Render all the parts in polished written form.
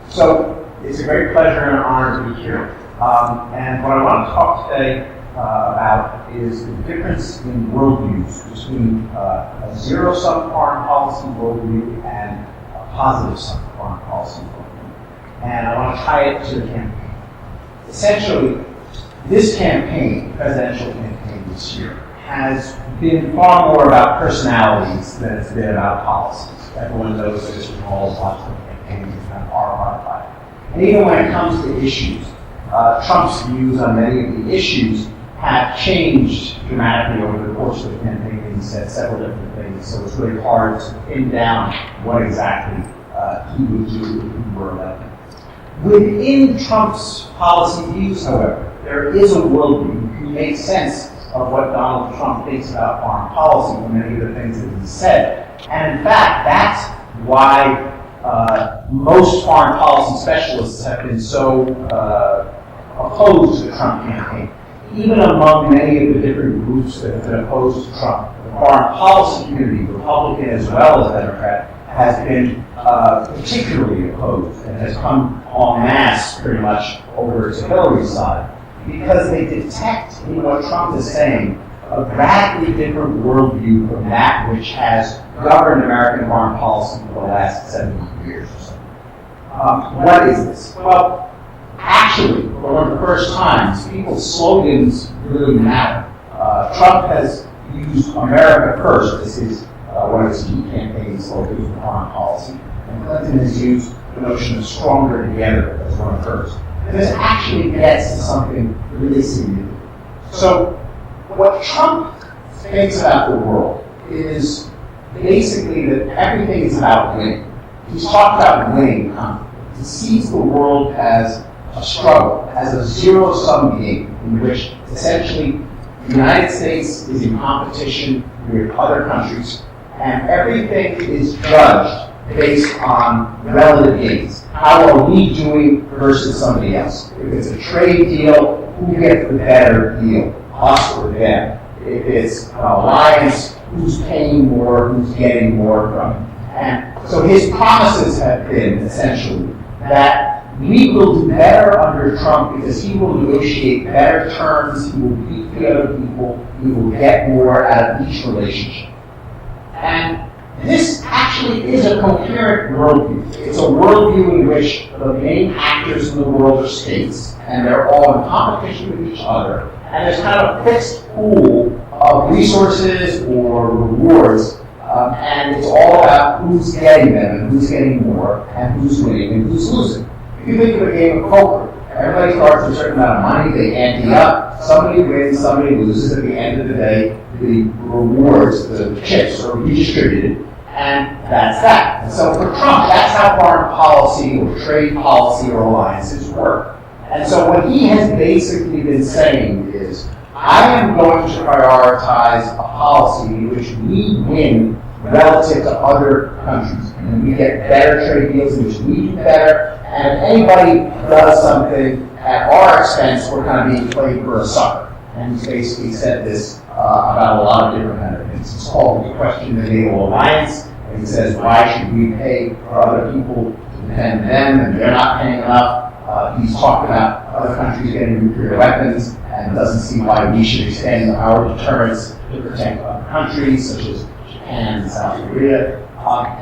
So it's a great pleasure and an honor to be here. And what I want to talk today about is the difference in worldviews between a zero-sum foreign policy worldview and a positive-sum foreign policy worldview. And I want to tie it to the campaign. Essentially, this campaign, presidential campaign this year, has been far more about personalities than it's been about policies. Everyone knows that this involves lots of campaigns and kind of RRI. And even when it comes to issues, Trump's views on many of the issues have changed dramatically over the course of the campaign. He said several different things, so it's really hard to pin down what exactly he would do if he were elected. Within Trump's policy views, however, there is a worldview. You can make sense of what Donald Trump thinks about foreign policy from many of the things that he said. And in fact, that's why most foreign policy specialists have been so opposed to the Trump campaign. Even among many of the different groups that have been opposed to Trump, the foreign policy community, Republican as well as Democrat, has been particularly opposed and has come en masse pretty much over to Hillary's side because they detect in what Trump is saying a radically different worldview from that which has governed American foreign policy for the last 70 years or so. What is this? Well, actually, for one of the first times, people's slogans really matter. Trump has used America first as his one of his key campaign slogans for foreign policy, and Clinton has used the notion of stronger together as one of hers. And this actually gets to something really significant. So, what Trump thinks about the world is basically that everything is about winning. He's talked about winning conflict. He sees the world as a struggle, as a zero-sum game in which essentially the United States is in competition with other countries, and everything is judged based on relative gains. How are we doing versus somebody else? If it's a trade deal, who gets the better deal, us or them? If it's an alliance, who's paying more, who's getting more from it? And so his promises have been essentially that we will do better under Trump because he will negotiate better terms, he will beat the other people, he will get more out of each relationship. And this actually is a coherent worldview. It's a worldview in which the main actors in the world are states, and they're all in competition with each other, and there's kind of a fixed pool of resources or rewards, and it's all about who's getting them, and who's getting more, and who's winning, and who's losing. If you think of a game of poker, everybody starts with a certain amount of money, they ante up, somebody wins, somebody loses. At the end of the day, the rewards, the chips are redistributed, and that's that. And so for Trump, that's how foreign policy or trade policy or alliances work. And so what he has basically been saying is, I am going to prioritize a policy in which we win relative to other countries. And we get better trade deals in which we do better. And if anybody does something at our expense, we're kind of being played for a sucker. And he's basically said this about a lot of different kind of things. It's called the question of the NATO alliance. And he says, why should we pay for other people to defend them and they're not paying enough? He's talked about other countries getting nuclear weapons and doesn't see why we should extend our deterrence to protect other countries such as Japan and South Korea.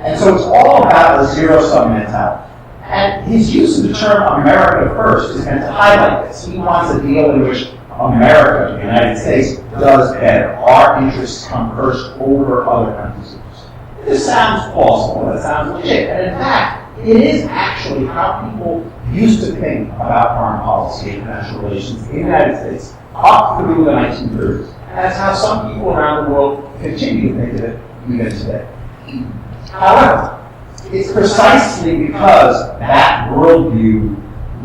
And so it's all about a zero-sum mentality. And his use of the term America first is meant to highlight this. He wants a deal in which America, the United States, does better. Our interests come first over other countries' interests. This sounds plausible, it sounds legit, and in fact, it is actually how people used to think about foreign policy and international relations in the United States up through the 1930s. And that's how some people around the world continue to think of it even today. However, it's precisely because that worldview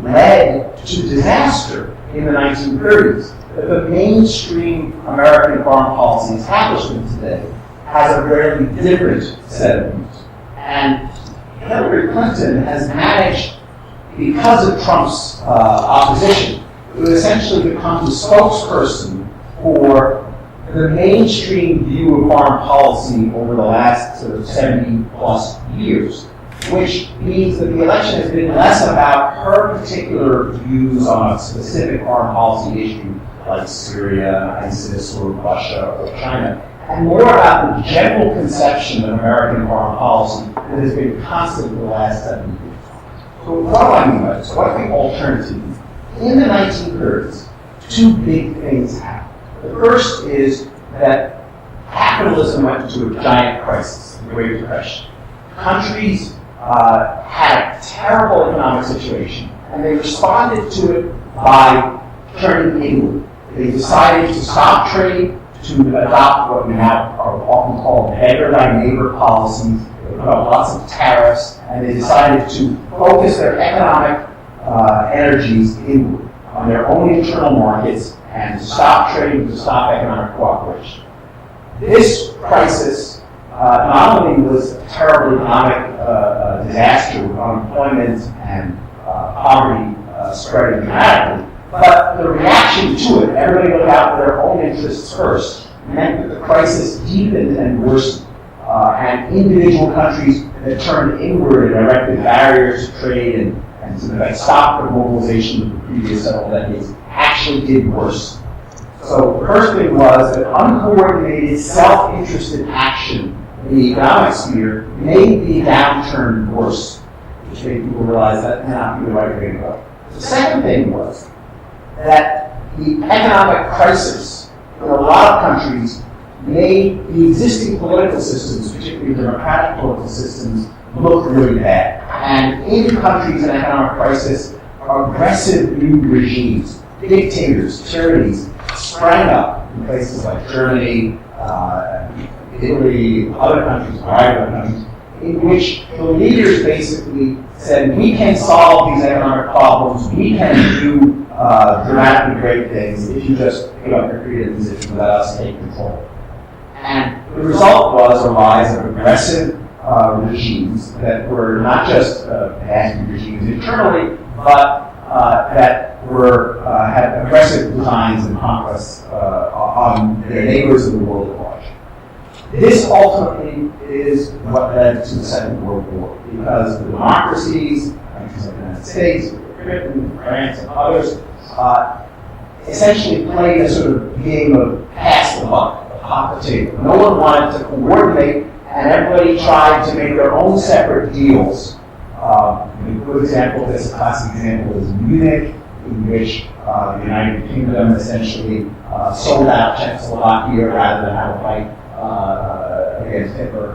led to disaster in the 1930s that the mainstream American foreign policy establishment today has a very different set of views. And Hillary Clinton has managed, because of Trump's opposition, to essentially become the spokesperson for the mainstream view of foreign policy over the last sort of 70 plus years, which means that the election has been less about her particular views on a specific foreign policy issue like Syria, ISIS, or Russia, or China, and more about the general conception of American foreign policy that has been constant for the last 70 years. So what do I mean by this? What are the alternatives? In the 1930s, two big things happened. The first is that capitalism went into a giant crisis, the Great Depression. Countries had a terrible economic situation, and they responded to it by turning inward. They decided to stop trade, to adopt what we now are often called beggar thy neighbor policies. They put up lots of tariffs, and they decided to focus their economic energies inward on their own internal markets and to stop trade, to stop economic cooperation. This crisis not only was a terrible economic disaster with unemployment and poverty spreading dramatically, but the reaction to it, everybody looked out for their own interests first, meant that the crisis deepened and worsened. And individual countries that turned inward and erected barriers to trade and sort of like stopped the globalization of the previous several decades actually did worse. So the first thing was that uncoordinated, self-interested action in the economic sphere made the downturn worse, which made people realize that may not be the right way to go. The second thing was that the economic crisis in a lot of countries made the existing political systems, particularly democratic political systems, look really bad. And in countries in economic crisis, aggressive new regimes, dictators, tyrannies, sprang up in places like Germany, Italy, other countries, other countries, in which the leaders basically said, we can solve these economic problems, we can do dramatically great things if you just pick up your feet in position and let us take control. And the result was a rise of aggressive regimes that were not just nasty regimes internally, but that were had aggressive designs and conquests on their neighbors in the world at large. This ultimately is what led to the Second World War, because the democracies, countries like the United States, Britain, France, and others, essentially played a sort of game of pass the buck, of hot potato. No one wanted to coordinate, and everybody tried to make their own separate deals. A good example of this, a classic example, is Munich, in which the United Kingdom essentially sold out Czechoslovakia rather than have a fight against Hitler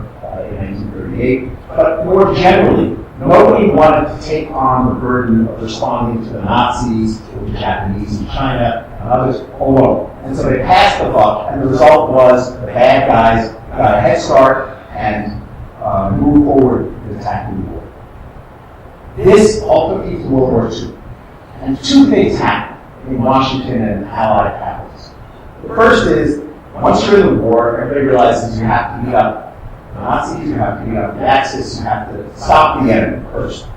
in 1938. But more generally, nobody wanted to take on the burden of responding to the Nazis, or the Japanese in China, and others alone. And so they passed the buck, and the result was the bad guys got a head start and moved forward with attacking the war. This ultimately to World War II. And two things happened in Washington and Allied capitals. The first is, once you're in the war, everybody realizes you have to beat up the Nazis, you have to beat up the Axis, you have to stop the enemy first.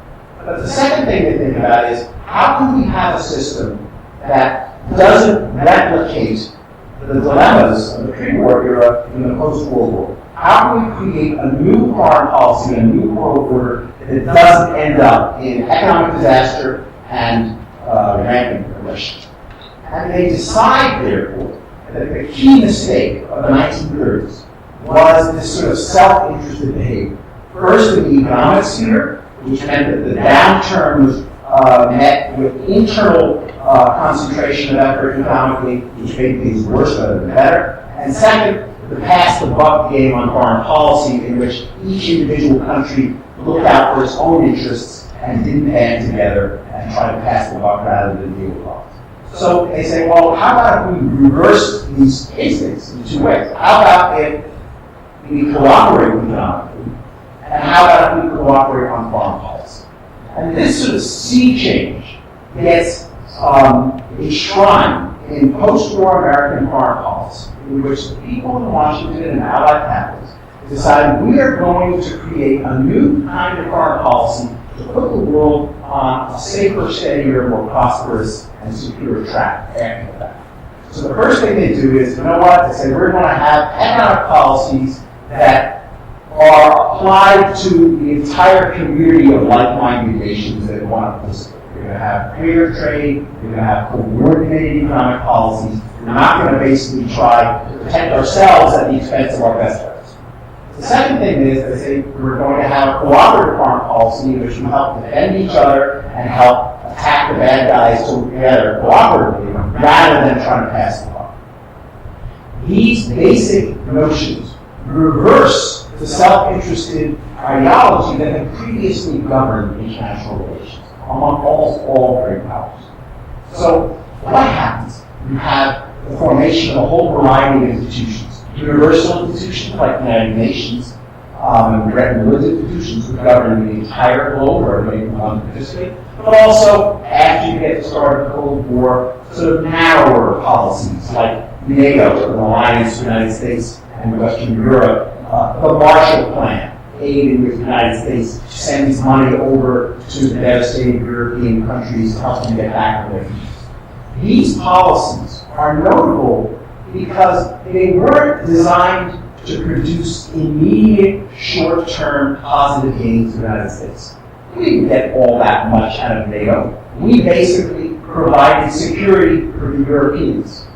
But the second thing to think about is, how can we have a system that doesn't replicate the dilemmas of the pre-war era in the post-war world? How can we create a new foreign policy, a new world order that doesn't end up in economic disaster and rampant aggression? And they decide, therefore, that the key mistake of the 1930s was this sort of self-interested behavior. First in the economic sphere, which meant that the downturn was met with internal concentration of effort economically, which made things worse rather than better. And second, the pass the buck game on foreign policy, in which each individual country looked out for its own interests and didn't band together and try to pass the buck rather than deal with problems. So they say, well, how about if we reverse these instincts in two ways? How about if we cooperate economically, and how about if we cooperate on foreign policy? And this sort of sea change gets enshrined in post-war American foreign policy, in which the people in Washington and Allied capitals decided we are going to create a new kind of foreign policy to put the world on a safer, steadier, more prosperous, and secure track after that. So the first thing they do is, you know what, they say we're going to have economic policies that are applied to the entire community of like-minded nations that want to participate. You're going to have fair trade, you're going to have coordinated economic policies. We're not going to basically try to protect ourselves at the expense of our best friends. The second thing is they say we're going to have a cooperative foreign policy in which we help defend each other and help attack the bad guys together cooperatively rather than trying to pass the law. These basic notions reverse the self-interested ideology that had previously governed international relations among almost all great powers. So what happens? You have the formation of a whole variety of institutions. Universal institutions like the United Nations and Bretton Woods institutions which govern the entire globe where everybody can participate, but also after you get to start the Cold War, sort of narrower policies like NATO, an alliance with the United States and Western Europe, the Marshall Plan, aid in which the United States sends money over to the devastated European countries to help them get back on their feet. These policies are notable because they weren't designed to produce immediate, short-term positive gains to the United States. We didn't get all that much out of NATO. We basically provided security for the Europeans.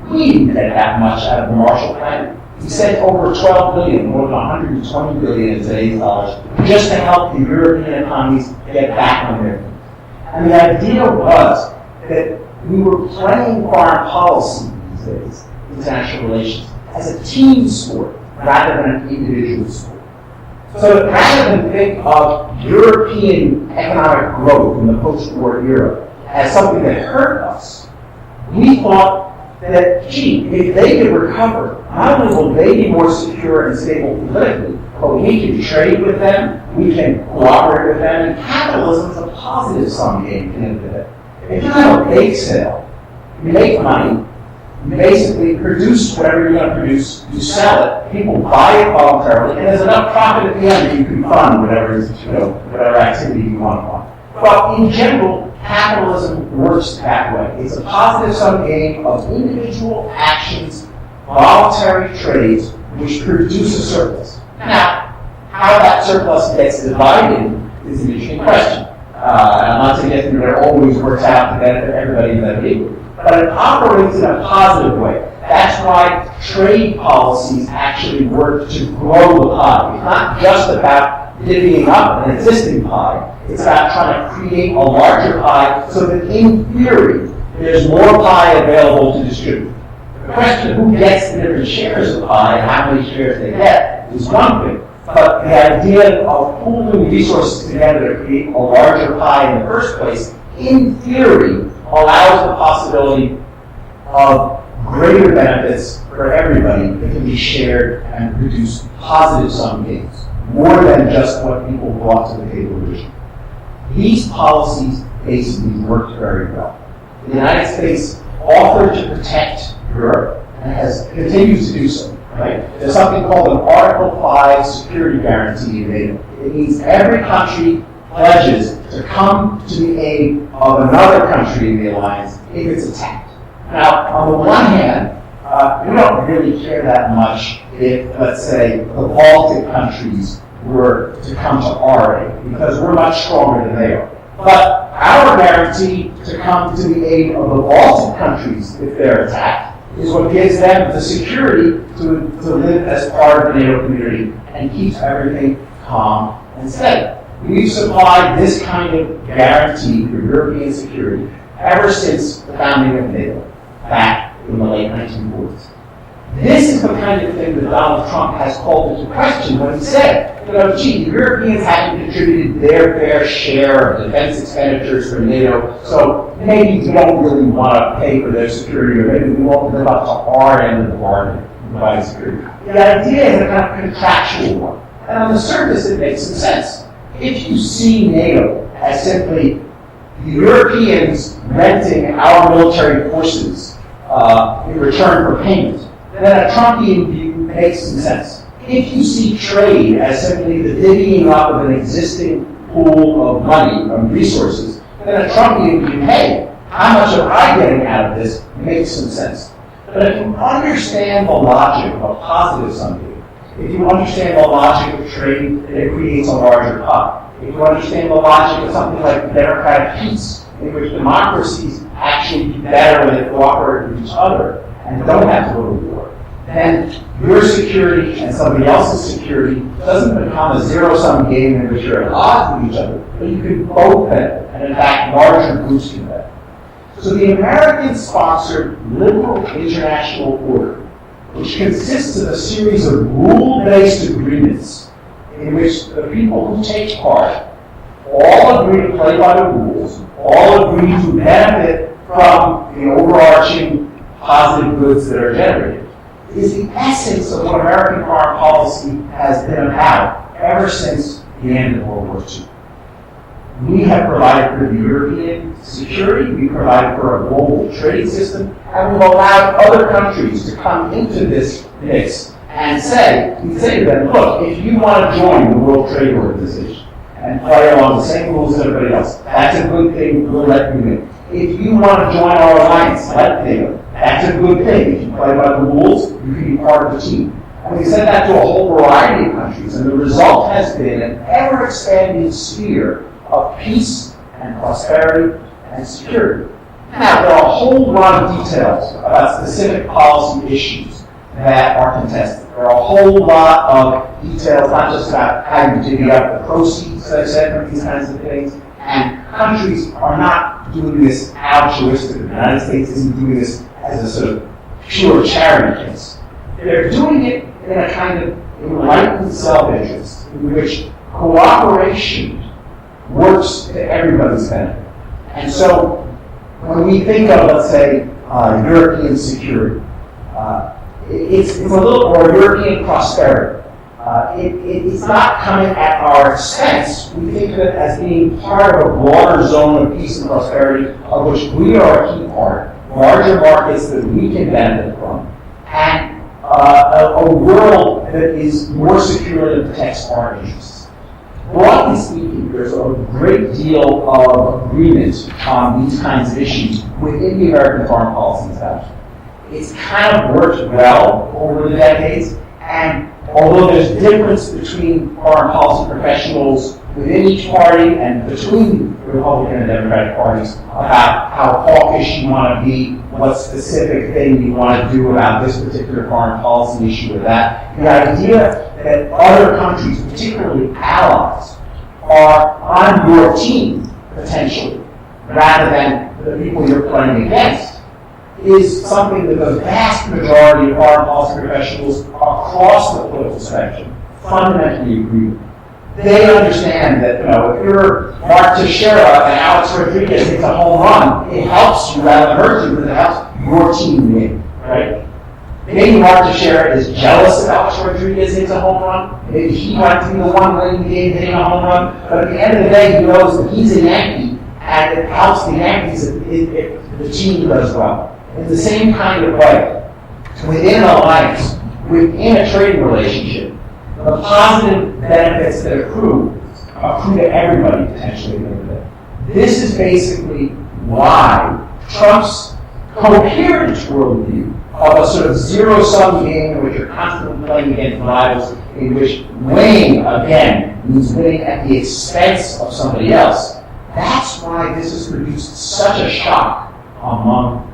We didn't get that much out of the Marshall Plan. We sent over $12 billion, more than $120 billion in today's dollars, just to help the European economies get back on their feet. And the idea was that we were playing foreign policy these days, international relations, as a team sport rather than an individual sport. So rather than think of European economic growth in the post-war era as something that hurt us, we thought that, gee, if they can recover, not only will they be more secure and stable politically, but we can trade with them, we can cooperate with them, and capitalism is a positive sum game at the end of the day. If you have a bake sale, you make money, you basically produce whatever you're going to produce, you sell it, people buy it voluntarily, and there's enough profit at the end that you can fund whatever activity you want to fund. But in general, capitalism works that way. It's a positive sum game of individual actions, voluntary trades, which produce a surplus. Now, how that surplus gets divided is an interesting question. I'm not suggesting that it always works out to benefit everybody that equally, but it operates in a positive way. That's why trade policies actually work to grow the pie. It's not just about divvying up an existing pie. It's about trying to create a larger pie so that in theory, there's more pie available to distribute. The question of who gets the different shares of pie and how many shares they get is one thing. But the idea of pooling resources together to create a larger pie in the first place, in theory, allows the possibility of greater benefits for everybody that can be shared and produce positive sum gains, more than just what people brought to the table originally. These policies basically worked very well. The United States offered to protect Europe and continues to do so. Right? There's something called an Article 5 security guarantee in NATO. It means every country pledges to come to the aid of another country in the alliance if it's attacked. Now, on the one hand, we don't really care that much if, let's say, the Baltic countries were to come to our aid, because we're much stronger than they are. But our guarantee to come to the aid of the Baltic countries if they're attacked is what gives them the security to live as part of the NATO community and keeps everything calm and steady. We've supplied this kind of guarantee for European security ever since the founding of NATO, back in the late 1940s. This is the kind of thing that Donald Trump has called into question when he said, gee, the Europeans haven't contributed their fair share of defense expenditures for NATO, so maybe we don't really want to pay for their security, or maybe we won't live up to our end of the bargain providing security. The idea is a kind of contractual one. And on the surface, it makes some sense. If you see NATO as simply the Europeans renting our military forces in return for payment, then a Trumpian view makes some sense. If you see trade as simply the divvying up of an existing pool of money, of resources, then a Trumpian view, hey, how much am I getting out of this? makes some sense. But if you understand the logic of a positive sum game, if you understand the logic of trade, that it creates a larger pie, if you understand the logic of something like democratic peace, in which democracies actually do better when they cooperate with each other and don't have to go to war, then your security and somebody else's security doesn't become a zero-sum game in which you're at odds with each other, but you can both benefit, and in fact, larger groups can benefit. So the American-sponsored liberal international order, which consists of a series of rule-based agreements in which the people who take part all agree to play by the rules, all agree to benefit from the overarching positive goods that are generated, is the essence of what American foreign policy has been about ever since the end of World War II. We have provided for the European security, we provided for a global trade system, and we've allowed other countries to come into this mix and we say to them, look, if you want to join the World Trade Organization and play along the same rules as everybody else, that's a good thing, we'll let you in. If you want to join our alliance, like NATO, that's a good thing. If you play by the rules, you can be part of the team. And we said that to a whole variety of countries, and the result has been an ever-expanding sphere of peace and prosperity and security. Now, there are a whole lot of details about specific policy issues that are contested. There are a whole lot of details, not just about how you divvy up the proceeds, as I said, from these kinds of things. And countries are not doing this altruistically. The United States isn't doing this as a sort of pure charity case. They're doing it in a kind of enlightened self-interest, in which cooperation works to everybody's benefit. And so, when we think of, let's say, European security, it's a little more European prosperity. It's not coming at our expense. We think of it as being part of a broader zone of peace and prosperity, of which we are a key part, larger markets that we can benefit from, and a world that is more secure and protects our interests. Broadly speaking, there's a great deal of agreement on these kinds of issues within the American foreign policy establishment. It's kind of worked well over the decades, and although there's difference between foreign policy professionals within each party and between the Republican and Democratic parties about how hawkish you want to be, what specific thing you want to do about this particular foreign policy issue or that, the idea that other countries, particularly allies, are on your team, potentially, rather than the people you're playing against, is something that the vast majority of foreign policy professionals across the political spectrum fundamentally agree with. They understand that, if you're Mark Teixeira and Alex Rodriguez hits a home run, it helps you rather than hurt you, because it helps your team win, right? Maybe Mark Teixeira is jealous that Alex Rodriguez hits a home run. Maybe he might be the one winning the game hitting a home run. But at the end of the day, he knows that he's a Yankee, and it helps the Yankees if the team does well. In the same kind of way, within an alliance, within a trading relationship, the positive benefits that accrue to everybody potentially. This is basically why Trump's coherent worldview of a sort of zero-sum game in which you're constantly playing against rivals, in which winning, again, means winning at the expense of somebody else. That's why this has produced such a shock among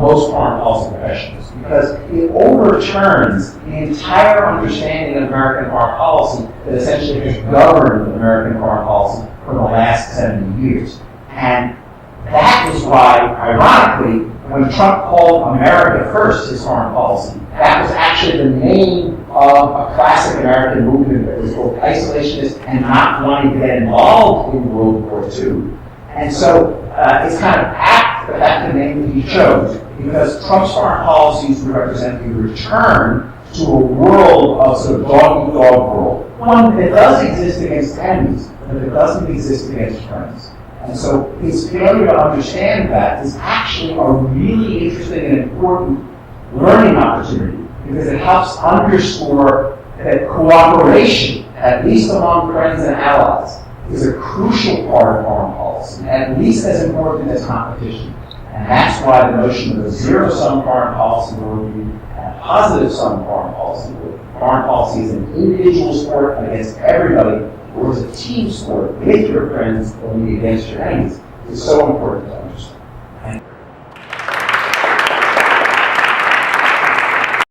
most foreign policy professionals, because it overturns the entire understanding of American foreign policy that essentially has governed American foreign policy for the last 70 years. And that is why, ironically, when Trump called America First his foreign policy, that was actually the name of a classic American movement that was both isolationist and not wanting to get involved in World War II. And so it's kind of apt that that's the name that he chose, because Trump's foreign policies represent the return to a world of sort of dog-eat-dog world. One that does exist against enemies, but that doesn't exist against friends. And so his failure to understand that is actually a really interesting and important learning opportunity, because it helps underscore that cooperation, at least among friends and allies, is a crucial part of foreign policy, at least as important as competition. And that's why the notion of a zero-sum foreign policy worldview and a positive-sum foreign policy worldview. Foreign policy is an individual sport against everybody, or is a team sport with your friends or against your enemies, is so important to understand.